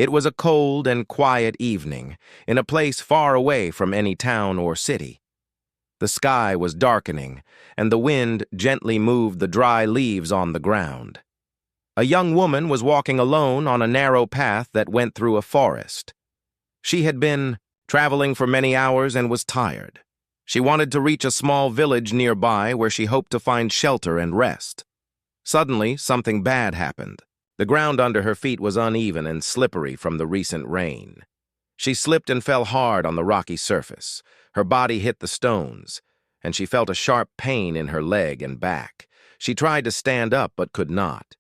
It was a cold and quiet evening, in a place far away from any town or city. The sky was darkening, and the wind gently moved the dry leaves on the ground. A young woman was walking alone on a narrow path that went through a forest. She had been traveling for many hours and was tired. She wanted to reach a small village nearby where she hoped to find shelter and rest. Suddenly, something bad happened. The ground under her feet was uneven and slippery from the recent rain. She slipped and fell hard on the rocky surface. Her body hit the stones, and she felt a sharp pain in her leg and back. She tried to stand up but could not.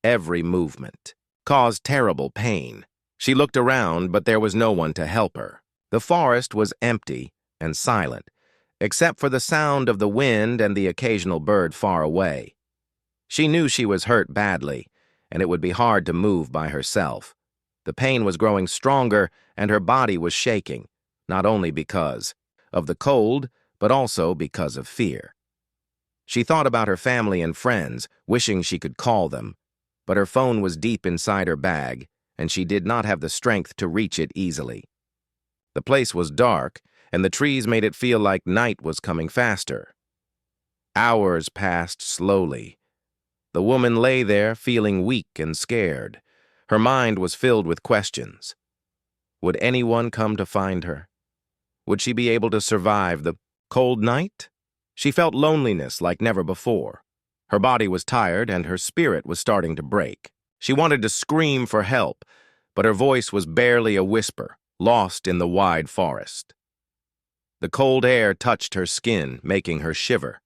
Every movement caused terrible pain. She looked around, but there was no one to help her. The forest was empty and silent, except for the sound of the wind and the occasional bird far away. She knew she was hurt badly, and it would be hard to move by herself. The pain was growing stronger, and her body was shaking, not only because of the cold, but also because of fear. She thought about her family and friends, wishing she could call them, but her phone was deep inside her bag, and she did not have the strength to reach it easily. The place was dark, and the trees made it feel like night was coming faster. Hours passed slowly. The woman lay there feeling weak and scared. Her mind was filled with questions. Would anyone come to find her? Would she be able to survive the cold night? She felt loneliness like never before. Her body was tired and her spirit was starting to break. She wanted to scream for help, but her voice was barely a whisper, lost in the wide forest. The cold air touched her skin, making her shiver.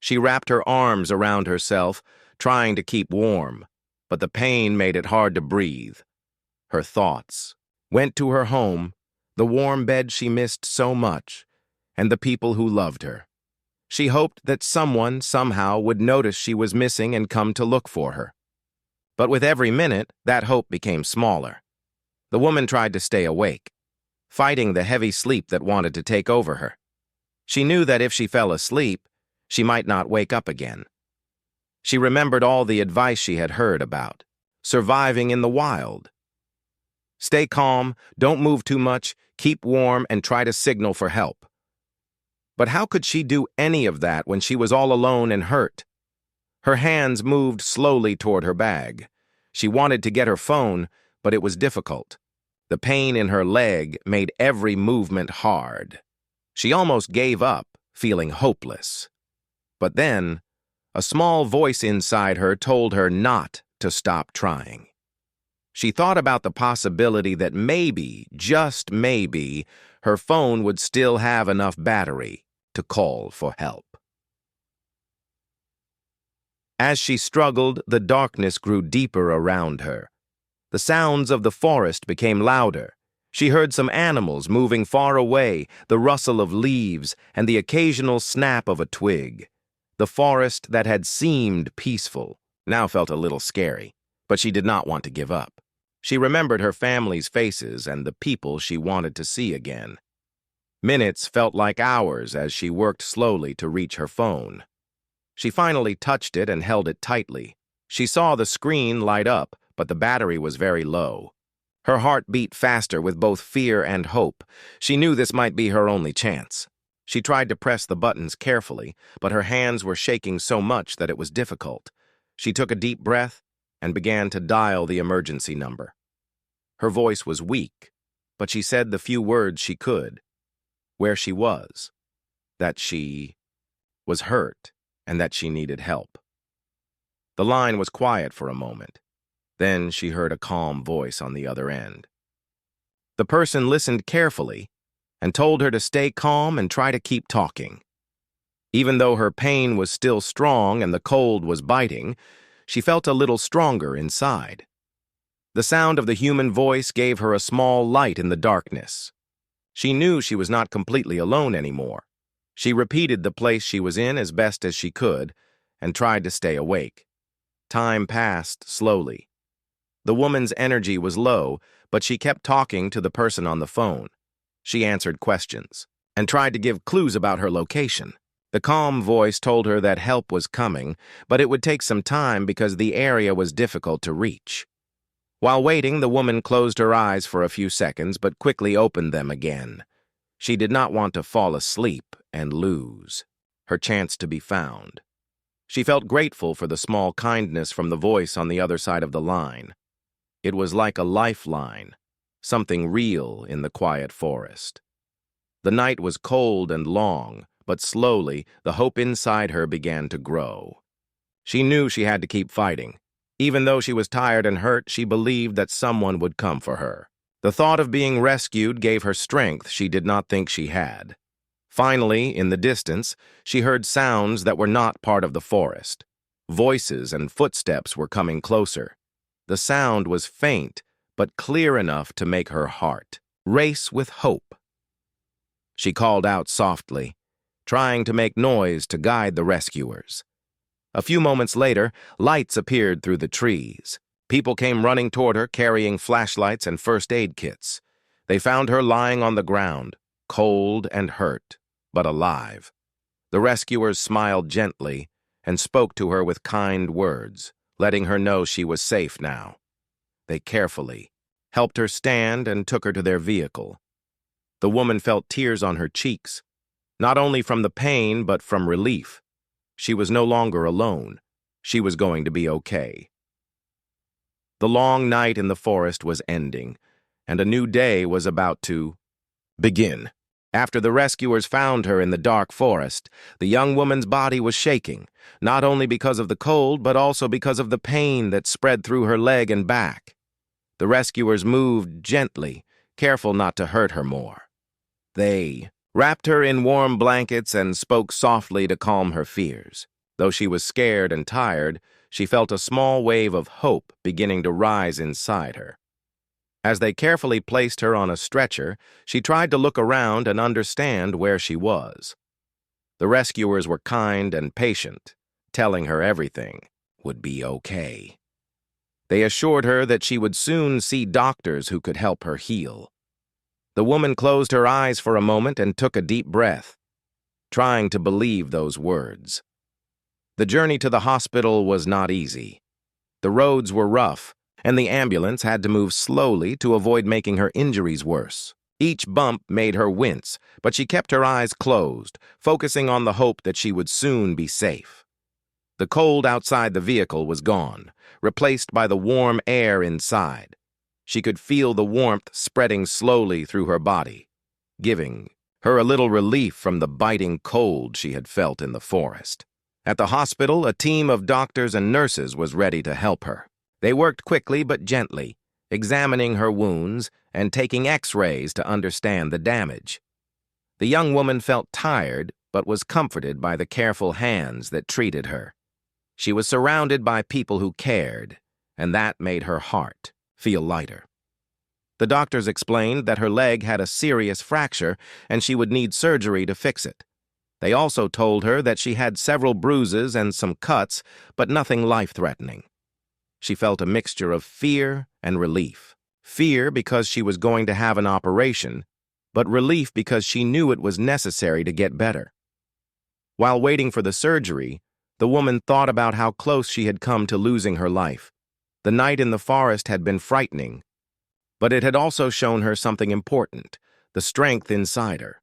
She wrapped her arms around herself, trying to keep warm, but the pain made it hard to breathe. Her thoughts went to her home, the warm bed she missed so much, and the people who loved her. She hoped that someone, somehow, would notice she was missing and come to look for her. But with every minute, that hope became smaller. The woman tried to stay awake, fighting the heavy sleep that wanted to take over her. She knew that if she fell asleep, she might not wake up again. She remembered all the advice she had heard about surviving in the wild. Stay calm, don't move too much, keep warm, and try to signal for help. But how could she do any of that when she was all alone and hurt? Her hands moved slowly toward her bag. She wanted to get her phone, but it was difficult. The pain in her leg made every movement hard. She almost gave up, feeling hopeless. But then, a small voice inside her told her not to stop trying. She thought about the possibility that maybe, just maybe, her phone would still have enough battery to call for help. As she struggled, the darkness grew deeper around her. The sounds of the forest became louder. She heard some animals moving far away, the rustle of leaves, and the occasional snap of a twig. The forest that had seemed peaceful now felt a little scary, but she did not want to give up. She remembered her family's faces and the people she wanted to see again. Minutes felt like hours as she worked slowly to reach her phone. She finally touched it and held it tightly. She saw the screen light up, but the battery was very low. Her heart beat faster with both fear and hope. She knew this might be her only chance. She tried to press the buttons carefully, but her hands were shaking so much that it was difficult. She took a deep breath and began to dial the emergency number. Her voice was weak, but she said the few words she could. Where she was, that she was hurt, and that she needed help. The line was quiet for a moment. Then she heard a calm voice on the other end. The person listened carefully and told her to stay calm and try to keep talking. Even though her pain was still strong and the cold was biting, she felt a little stronger inside. The sound of the human voice gave her a small light in the darkness. She knew she was not completely alone anymore. She repeated the place she was in as best as she could and tried to stay awake. Time passed slowly. The woman's energy was low, but she kept talking to the person on the phone. She answered questions and tried to give clues about her location. The calm voice told her that help was coming, but it would take some time because the area was difficult to reach. While waiting, the woman closed her eyes for a few seconds but quickly opened them again. She did not want to fall asleep and lose her chance to be found. She felt grateful for the small kindness from the voice on the other side of the line. It was like a lifeline, something real in the quiet forest. The night was cold and long, but slowly the hope inside her began to grow. She knew she had to keep fighting. Even though she was tired and hurt, she believed that someone would come for her. The thought of being rescued gave her strength she did not think she had. Finally, in the distance, she heard sounds that were not part of the forest. Voices and footsteps were coming closer. The sound was faint, but clear enough to make her heart race with hope. She called out softly, trying to make noise to guide the rescuers. A few moments later, lights appeared through the trees. People came running toward her, carrying flashlights and first aid kits. They found her lying on the ground, cold and hurt, but alive. The rescuers smiled gently and spoke to her with kind words, letting her know she was safe now. They carefully helped her stand and took her to their vehicle. The woman felt tears on her cheeks, not only from the pain but from relief. She was no longer alone. She was going to be okay. The long night in the forest was ending, and a new day was about to begin. After the rescuers found her in the dark forest, the young woman's body was shaking, not only because of the cold, but also because of the pain that spread through her leg and back. The rescuers moved gently, careful not to hurt her more. They wrapped her in warm blankets and spoke softly to calm her fears. Though she was scared and tired, she felt a small wave of hope beginning to rise inside her. As they carefully placed her on a stretcher, she tried to look around and understand where she was. The rescuers were kind and patient, telling her everything would be okay. They assured her that she would soon see doctors who could help her heal. The woman closed her eyes for a moment and took a deep breath, trying to believe those words. The journey to the hospital was not easy. The roads were rough, and the ambulance had to move slowly to avoid making her injuries worse. Each bump made her wince, but she kept her eyes closed, focusing on the hope that she would soon be safe. The cold outside the vehicle was gone, replaced by the warm air inside. She could feel the warmth spreading slowly through her body, giving her a little relief from the biting cold she had felt in the forest. At the hospital, a team of doctors and nurses was ready to help her. They worked quickly but gently, examining her wounds and taking X-rays to understand the damage. The young woman felt tired but was comforted by the careful hands that treated her. She was surrounded by people who cared, and that made her heart feel lighter. The doctors explained that her leg had a serious fracture and she would need surgery to fix it. They also told her that she had several bruises and some cuts, but nothing life-threatening. She felt a mixture of fear and relief. Fear because she was going to have an operation, but relief because she knew it was necessary to get better. While waiting for the surgery, the woman thought about how close she had come to losing her life. The night in the forest had been frightening, but it had also shown her something important, the strength inside her.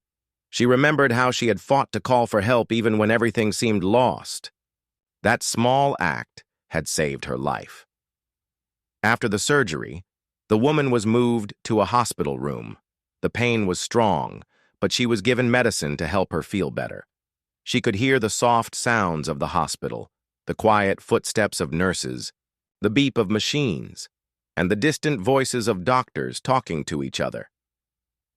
She remembered how she had fought to call for help even when everything seemed lost. That small act had saved her life. After the surgery, the woman was moved to a hospital room. The pain was strong, but she was given medicine to help her feel better. She could hear the soft sounds of the hospital, the quiet footsteps of nurses, the beep of machines, and the distant voices of doctors talking to each other.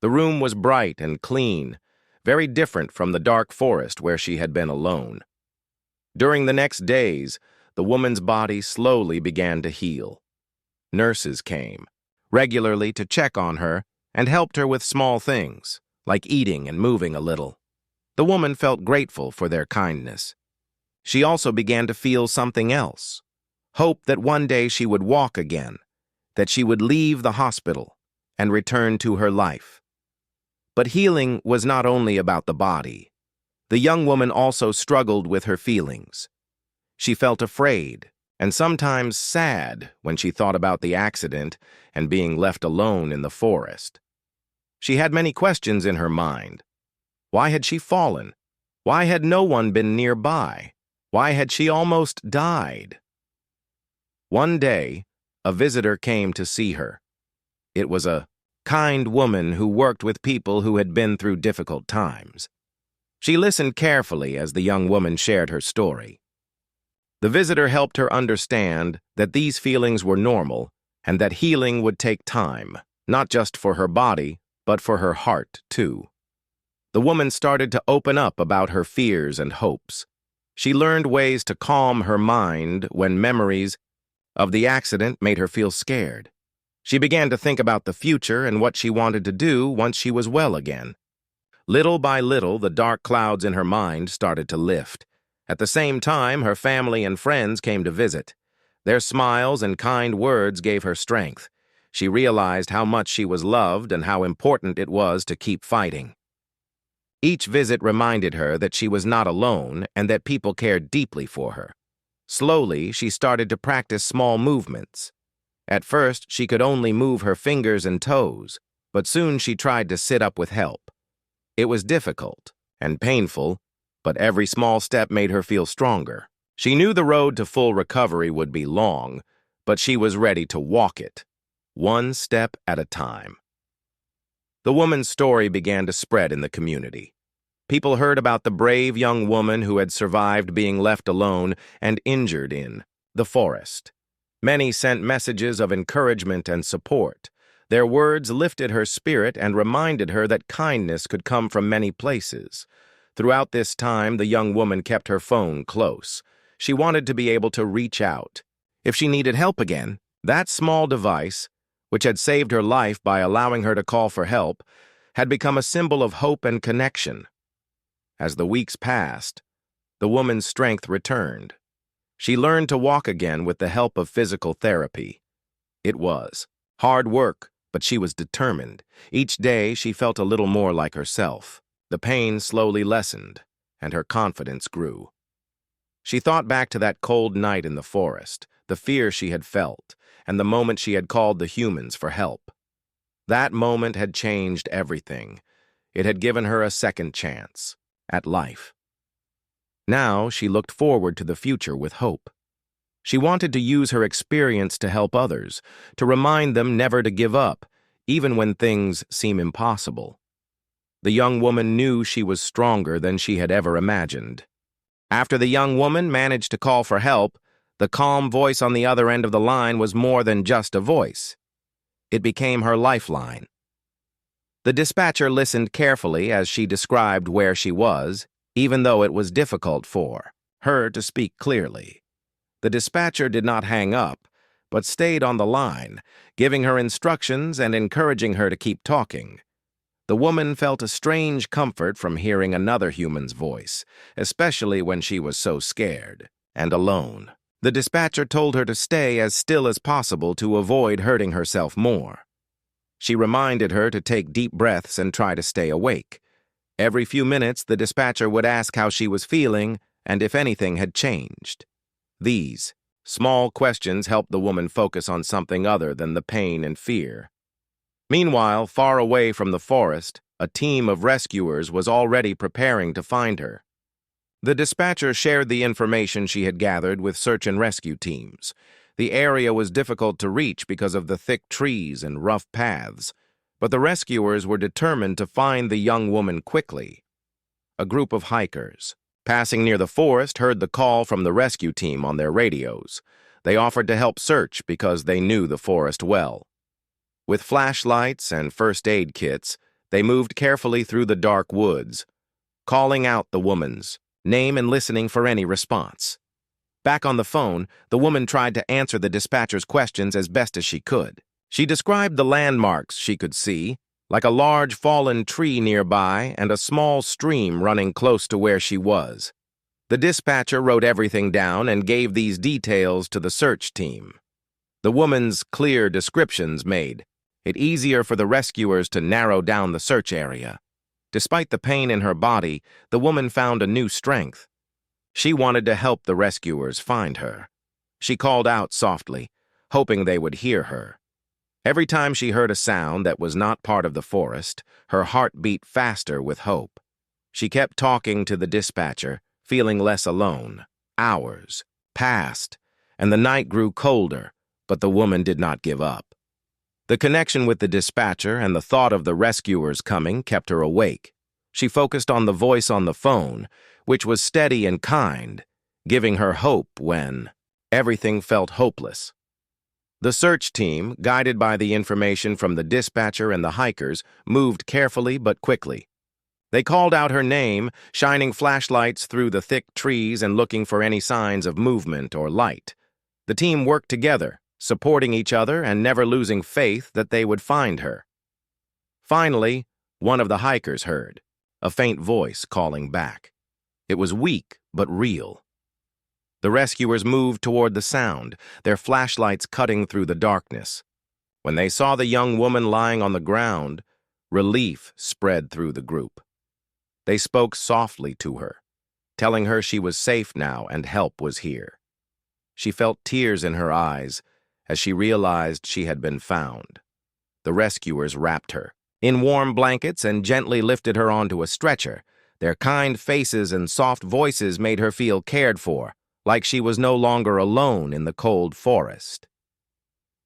The room was bright and clean, very different from the dark forest where she had been alone. During the next days, the woman's body slowly began to heal. Nurses came regularly to check on her and helped her with small things, like eating and moving a little. The woman felt grateful for their kindness. She also began to feel something else. Hope that one day she would walk again, that she would leave the hospital and return to her life. But healing was not only about the body. The young woman also struggled with her feelings. She felt afraid and sometimes sad when she thought about the accident and being left alone in the forest. She had many questions in her mind. Why had she fallen? Why had no one been nearby? Why had she almost died? One day, a visitor came to see her. It was a kind woman who worked with people who had been through difficult times. She listened carefully as the young woman shared her story. The visitor helped her understand that these feelings were normal and that healing would take time, not just for her body, but for her heart, too. The woman started to open up about her fears and hopes. She learned ways to calm her mind when memories of the accident made her feel scared. She began to think about the future and what she wanted to do once she was well again. Little by little, the dark clouds in her mind started to lift. At the same time, her family and friends came to visit. Their smiles and kind words gave her strength. She realized how much she was loved and how important it was to keep fighting. Each visit reminded her that she was not alone and that people cared deeply for her. Slowly, she started to practice small movements. At first, she could only move her fingers and toes, but soon she tried to sit up with help. It was difficult and painful, but every small step made her feel stronger. She knew the road to full recovery would be long, but she was ready to walk it, one step at a time. The woman's story began to spread in the community. People heard about the brave young woman who had survived being left alone and injured in the forest. Many sent messages of encouragement and support. Their words lifted her spirit and reminded her that kindness could come from many places. Throughout this time, the young woman kept her phone close. She wanted to be able to reach out. If she needed help again, that small device, which had saved her life by allowing her to call for help, had become a symbol of hope and connection. As the weeks passed, the woman's strength returned. She learned to walk again with the help of physical therapy. It was hard work, but she was determined. Each day, she felt a little more like herself. The pain slowly lessened, and her confidence grew. She thought back to that cold night in the forest, the fear she had felt, and the moment she had called the humans for help. That moment had changed everything. It had given her a second chance at life. Now she looked forward to the future with hope. She wanted to use her experience to help others, to remind them never to give up, even when things seem impossible. The young woman knew she was stronger than she had ever imagined. After the young woman managed to call for help, the calm voice on the other end of the line was more than just a voice. It became her lifeline. The dispatcher listened carefully as she described where she was, even though it was difficult for her to speak clearly. The dispatcher did not hang up, but stayed on the line, giving her instructions and encouraging her to keep talking. The woman felt a strange comfort from hearing another human's voice, especially when she was so scared and alone. The dispatcher told her to stay as still as possible to avoid hurting herself more. She reminded her to take deep breaths and try to stay awake. Every few minutes, the dispatcher would ask how she was feeling and if anything had changed. These small questions helped the woman focus on something other than the pain and fear. Meanwhile, far away from the forest, a team of rescuers was already preparing to find her. The dispatcher shared the information she had gathered with search and rescue teams. The area was difficult to reach because of the thick trees and rough paths, but the rescuers were determined to find the young woman quickly. A group of hikers, passing near the forest, heard the call from the rescue team on their radios. They offered to help search because they knew the forest well. With flashlights and first aid kits, they moved carefully through the dark woods, calling out the woman's name and listening for any response. Back on the phone, the woman tried to answer the dispatcher's questions as best as she could. She described the landmarks she could see, like a large fallen tree nearby and a small stream running close to where she was. The dispatcher wrote everything down and gave these details to the search team. The woman's clear descriptions made it easier for the rescuers to narrow down the search area. Despite the pain in her body, the woman found a new strength. She wanted to help the rescuers find her. She called out softly, hoping they would hear her. Every time she heard a sound that was not part of the forest, her heart beat faster with hope. She kept talking to the dispatcher, feeling less alone. Hours passed, and the night grew colder, but the woman did not give up. The connection with the dispatcher and the thought of the rescuers coming kept her awake. She focused on the voice on the phone, which was steady and kind, giving her hope when everything felt hopeless. The search team, guided by the information from the dispatcher and the hikers, moved carefully but quickly. They called out her name, shining flashlights through the thick trees and looking for any signs of movement or light. The team worked together, supporting each other and never losing faith that they would find her. Finally, one of the hikers heard a faint voice calling back. It was weak but real. The rescuers moved toward the sound, their flashlights cutting through the darkness. When they saw the young woman lying on the ground, relief spread through the group. They spoke softly to her, telling her she was safe now and help was here. She felt tears in her eyes as she realized she had been found. The rescuers wrapped her in warm blankets and gently lifted her onto a stretcher. Their kind faces and soft voices made her feel cared for, like she was no longer alone in the cold forest.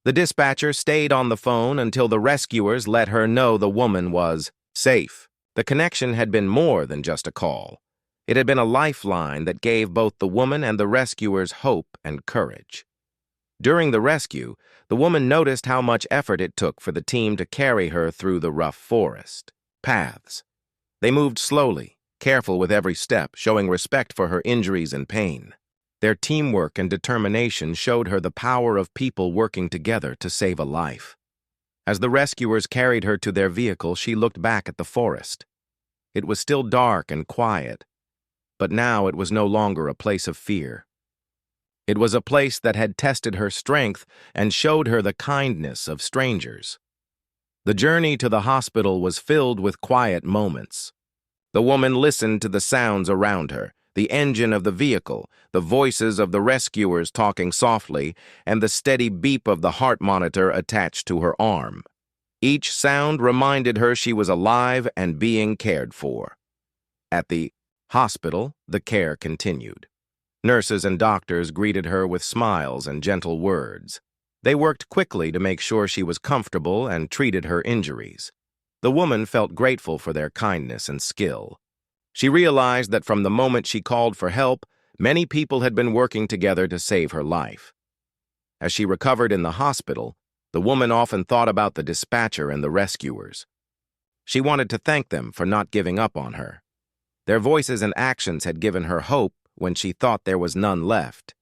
The dispatcher stayed on the phone until the rescuers let her know the woman was safe. The connection had been more than just a call. It had been a lifeline that gave both the woman and the rescuers hope and courage. During the rescue, the woman noticed how much effort it took for the team to carry her through the rough forest paths. They moved slowly, careful with every step, showing respect for her injuries and pain. Their teamwork and determination showed her the power of people working together to save a life. As the rescuers carried her to their vehicle, she looked back at the forest. It was still dark and quiet, but now it was no longer a place of fear. It was a place that had tested her strength and showed her the kindness of strangers. The journey to the hospital was filled with quiet moments. The woman listened to the sounds around her, the engine of the vehicle, the voices of the rescuers talking softly, and the steady beep of the heart monitor attached to her arm. Each sound reminded her she was alive and being cared for. At the hospital, the care continued. Nurses and doctors greeted her with smiles and gentle words. They worked quickly to make sure she was comfortable and treated her injuries. The woman felt grateful for their kindness and skill. She realized that from the moment she called for help, many people had been working together to save her life. As she recovered in the hospital, the woman often thought about the dispatcher and the rescuers. She wanted to thank them for not giving up on her. Their voices and actions had given her hope when she thought there was none left.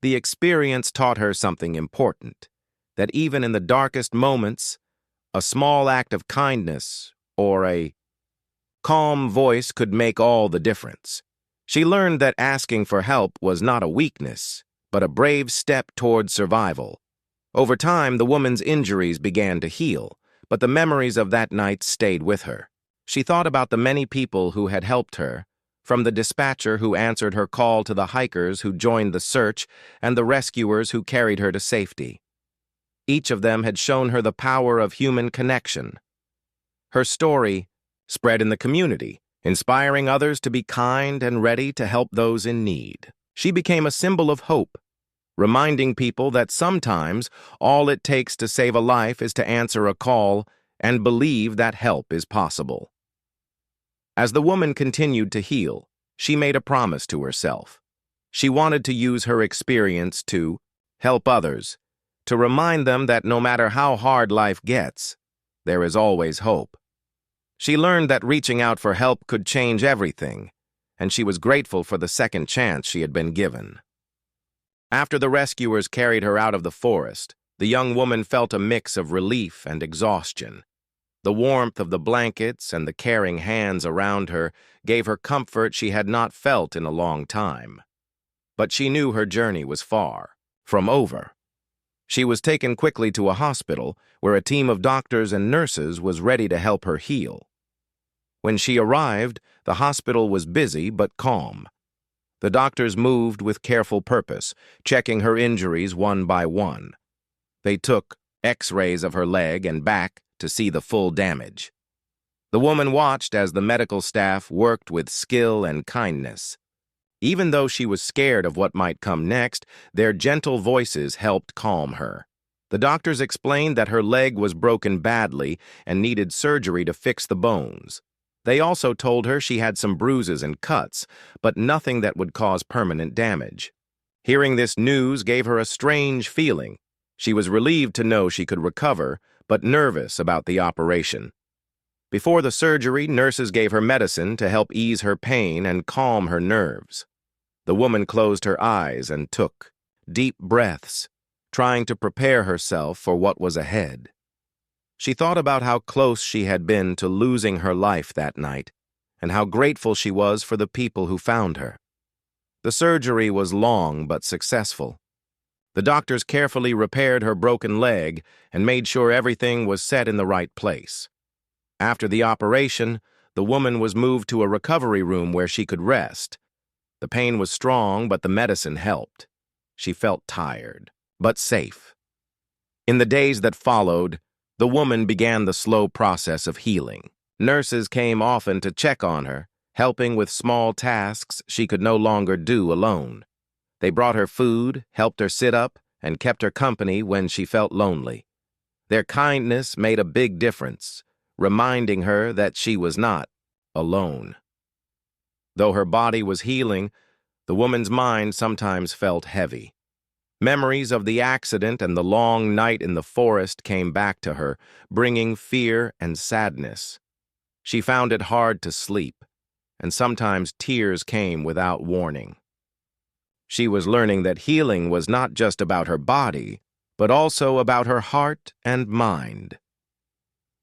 The experience taught her something important, that even in the darkest moments, a small act of kindness or a calm voice could make all the difference. She learned that asking for help was not a weakness, but a brave step toward survival. Over time, the woman's injuries began to heal, but the memories of that night stayed with her. She thought about the many people who had helped her, from the dispatcher who answered her call to the hikers who joined the search and the rescuers who carried her to safety. Each of them had shown her the power of human connection. Her story spread in the community, inspiring others to be kind and ready to help those in need. She became a symbol of hope, reminding people that sometimes all it takes to save a life is to answer a call and believe that help is possible. As the woman continued to heal, she made a promise to herself. She wanted to use her experience to help others, to remind them that no matter how hard life gets, there is always hope. She learned that reaching out for help could change everything, and she was grateful for the second chance she had been given. After the rescuers carried her out of the forest, the young woman felt a mix of relief and exhaustion. The warmth of the blankets and the caring hands around her gave her comfort she had not felt in a long time. But she knew her journey was far from over. She was taken quickly to a hospital where a team of doctors and nurses was ready to help her heal. When she arrived, the hospital was busy but calm. The doctors moved with careful purpose, checking her injuries one by one. They took X-rays of her leg and back to see the full damage. The woman watched as the medical staff worked with skill and kindness. Even though she was scared of what might come next, their gentle voices helped calm her. The doctors explained that her leg was broken badly and needed surgery to fix the bones. They also told her she had some bruises and cuts, but nothing that would cause permanent damage. Hearing this news gave her a strange feeling. She was relieved to know she could recover, but nervous about the operation. Before the surgery, nurses gave her medicine to help ease her pain and calm her nerves. The woman closed her eyes and took deep breaths, trying to prepare herself for what was ahead. She thought about how close she had been to losing her life that night, and how grateful she was for the people who found her. The surgery was long but successful. The doctors carefully repaired her broken leg and made sure everything was set in the right place. After the operation, the woman was moved to a recovery room where she could rest. The pain was strong, but the medicine helped. She felt tired, but safe. In the days that followed, the woman began the slow process of healing. Nurses came often to check on her, helping with small tasks she could no longer do alone. They brought her food, helped her sit up, and kept her company when she felt lonely. Their kindness made a big difference, reminding her that she was not alone. Though her body was healing, the woman's mind sometimes felt heavy. Memories of the accident and the long night in the forest came back to her, bringing fear and sadness. She found it hard to sleep, and sometimes tears came without warning. She was learning that healing was not just about her body, but also about her heart and mind.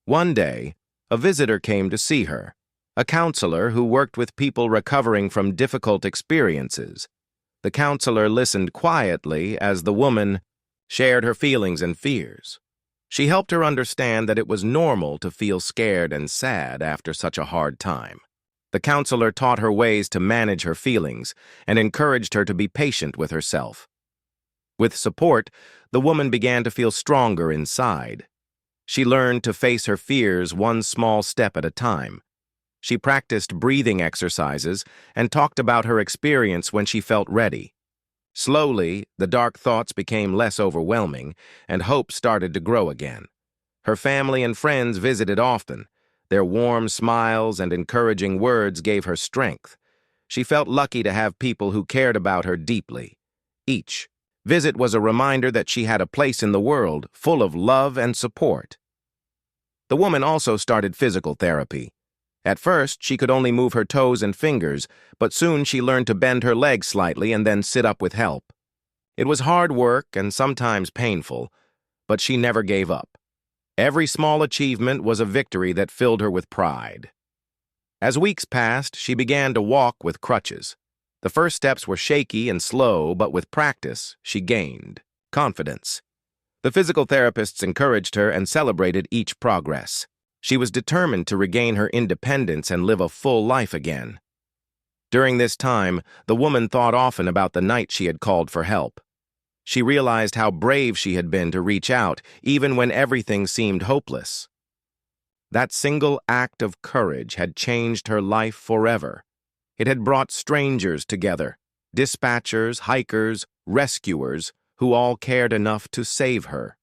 One day, a visitor came to see her, a counselor who worked with people recovering from difficult experiences. The counselor listened quietly as the woman shared her feelings and fears. She helped her understand that it was normal to feel scared and sad after such a hard time. The counselor taught her ways to manage her feelings and encouraged her to be patient with herself. With support, the woman began to feel stronger inside. She learned to face her fears one small step at a time. She practiced breathing exercises and talked about her experience when she felt ready. Slowly, the dark thoughts became less overwhelming, and hope started to grow again. Her family and friends visited often. Their warm smiles and encouraging words gave her strength. She felt lucky to have people who cared about her deeply. Each visit was a reminder that she had a place in the world full of love and support. The woman also started physical therapy. At first, she could only move her toes and fingers, but soon she learned to bend her legs slightly and then sit up with help. It was hard work and sometimes painful, but she never gave up. Every small achievement was a victory that filled her with pride. As weeks passed, she began to walk with crutches. The first steps were shaky and slow, but with practice, she gained confidence. The physical therapists encouraged her and celebrated each progress. She was determined to regain her independence and live a full life again. During this time, the woman thought often about the night she had called for help. She realized how brave she had been to reach out, even when everything seemed hopeless. That single act of courage had changed her life forever. It had brought strangers together, dispatchers, hikers, rescuers, who all cared enough to save her.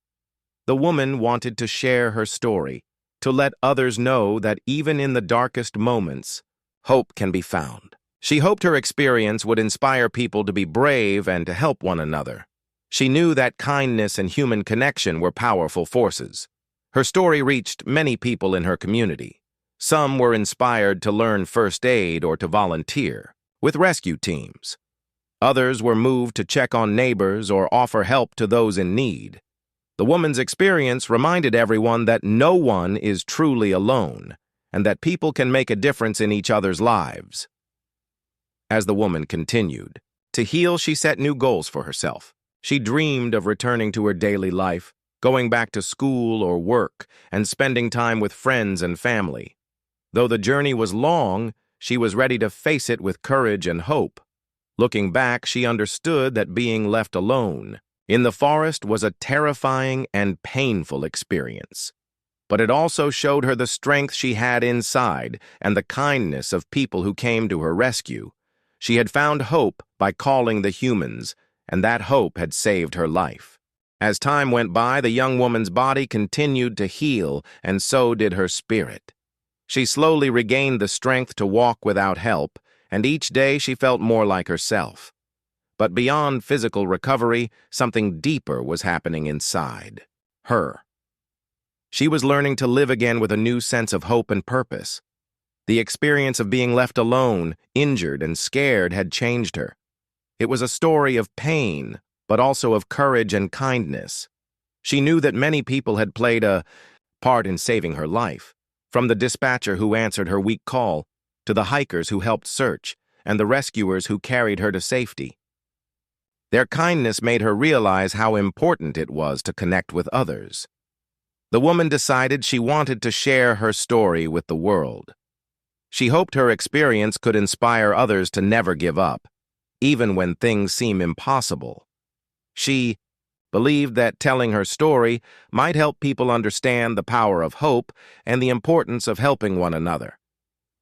The woman wanted to share her story, to let others know that even in the darkest moments, hope can be found. She hoped her experience would inspire people to be brave and to help one another. She knew that kindness and human connection were powerful forces. Her story reached many people in her community. Some were inspired to learn first aid or to volunteer with rescue teams. Others were moved to check on neighbors or offer help to those in need. The woman's experience reminded everyone that no one is truly alone, and that people can make a difference in each other's lives. As the woman continued to heal, she set new goals for herself. She dreamed of returning to her daily life, going back to school or work, and spending time with friends and family. Though the journey was long, she was ready to face it with courage and hope. Looking back, she understood that being left alone in the forest was a terrifying and painful experience. But it also showed her the strength she had inside and the kindness of people who came to her rescue. She had found hope by calling the humans, and that hope had saved her life. As time went by, the young woman's body continued to heal, and so did her spirit. She slowly regained the strength to walk without help, and each day she felt more like herself. But beyond physical recovery, something deeper was happening inside her. She was learning to live again with a new sense of hope and purpose. The experience of being left alone, injured, and scared had changed her. It was a story of pain, but also of courage and kindness. She knew that many people had played a part in saving her life, from the dispatcher who answered her weak call, to the hikers who helped search, and the rescuers who carried her to safety. Their kindness made her realize how important it was to connect with others. The woman decided she wanted to share her story with the world. She hoped her experience could inspire others to never give up, even when things seem impossible. She believed that telling her story might help people understand the power of hope and the importance of helping one another.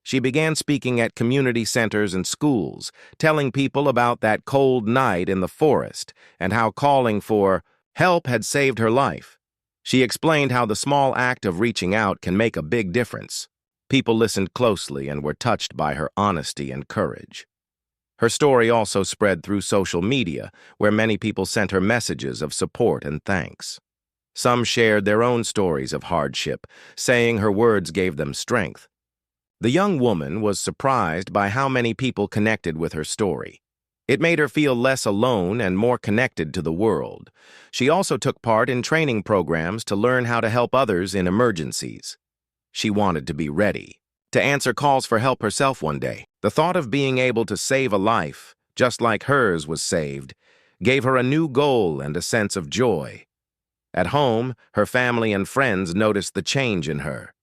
She began speaking at community centers and schools, telling people about that cold night in the forest and how calling for help had saved her life. She explained how the small act of reaching out can make a big difference. People listened closely and were touched by her honesty and courage. Her story also spread through social media, where many people sent her messages of support and thanks. Some shared their own stories of hardship, saying her words gave them strength. The young woman was surprised by how many people connected with her story. It made her feel less alone and more connected to the world. She also took part in training programs to learn how to help others in emergencies. She wanted to be ready to answer calls for help herself one day. The thought of being able to save a life, just like hers was saved, gave her a new goal and a sense of joy. At home, her family and friends noticed the change in her.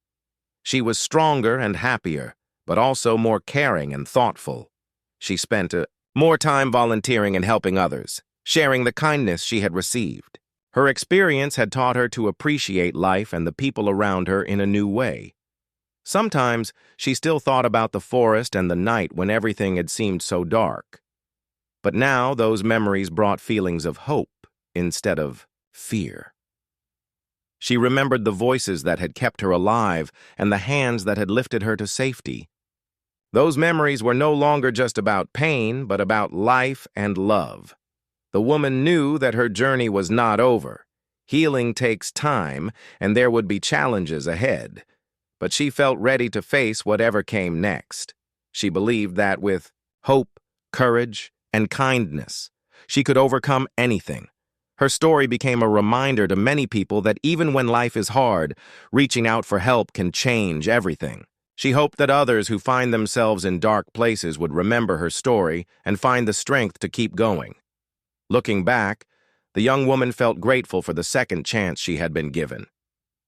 She was stronger and happier, but also more caring and thoughtful. She spent more time volunteering and helping others, sharing the kindness she had received. Her experience had taught her to appreciate life and the people around her in a new way. Sometimes she still thought about the forest and the night when everything had seemed so dark. But now those memories brought feelings of hope instead of fear. She remembered the voices that had kept her alive and the hands that had lifted her to safety. Those memories were no longer just about pain, but about life and love. The woman knew that her journey was not over. Healing takes time, and there would be challenges ahead. But she felt ready to face whatever came next. She believed that with hope, courage, and kindness, she could overcome anything. Her story became a reminder to many people that even when life is hard, reaching out for help can change everything. She hoped that others who find themselves in dark places would remember her story and find the strength to keep going. Looking back, the young woman felt grateful for the second chance she had been given.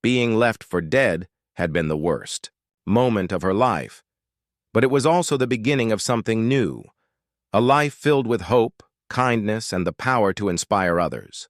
Being left for dead had been the worst moment of her life, but it was also the beginning of something new, a life filled with hope, kindness, and the power to inspire others.